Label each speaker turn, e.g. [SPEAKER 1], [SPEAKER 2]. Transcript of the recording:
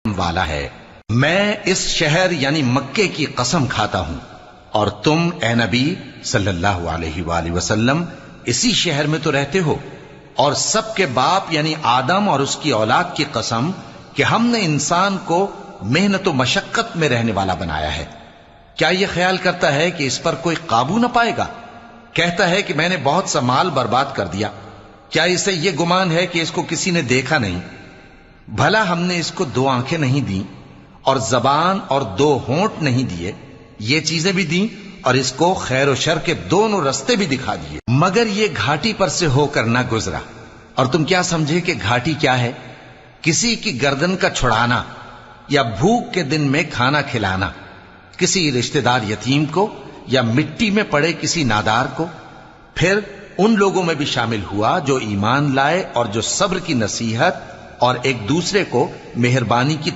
[SPEAKER 1] والا ہے۔ میں اس شہر یعنی مکے کی قسم کھاتا ہوں اور تم اے نبی صلی اللہ علیہ وآلہ وسلم اسی شہر میں تو رہتے ہو، اور سب کے باپ یعنی آدم اور اس کی اولاد کی قسم کہ ہم نے انسان کو محنت و مشقت میں رہنے والا بنایا ہے۔ کیا یہ خیال کرتا ہے کہ اس پر کوئی قابو نہ پائے گا؟ کہتا ہے کہ میں نے بہت سا مال برباد کر دیا، کیا اسے یہ گمان ہے کہ اس کو کسی نے دیکھا نہیں؟ بھلا ہم نے اس کو 2 آنکھیں نہیں دیں اور زبان اور 2 ہونٹ نہیں دیے؟ یہ چیزیں بھی دیں اور اس کو خیر و شر کے دونوں رستے بھی دکھا دیے، مگر یہ گھاٹی پر سے ہو کر نہ گزرا۔ اور تم کیا سمجھے کہ گھاٹی کیا ہے؟ کسی کی گردن کا چھڑانا یا بھوک کے دن میں کھانا کھلانا، کسی رشتہ دار یتیم کو یا مٹی میں پڑے کسی نادار کو۔ پھر ان لوگوں میں بھی شامل ہوا جو ایمان لائے اور جو صبر کی نصیحت اور ایک دوسرے کو مہربانی کی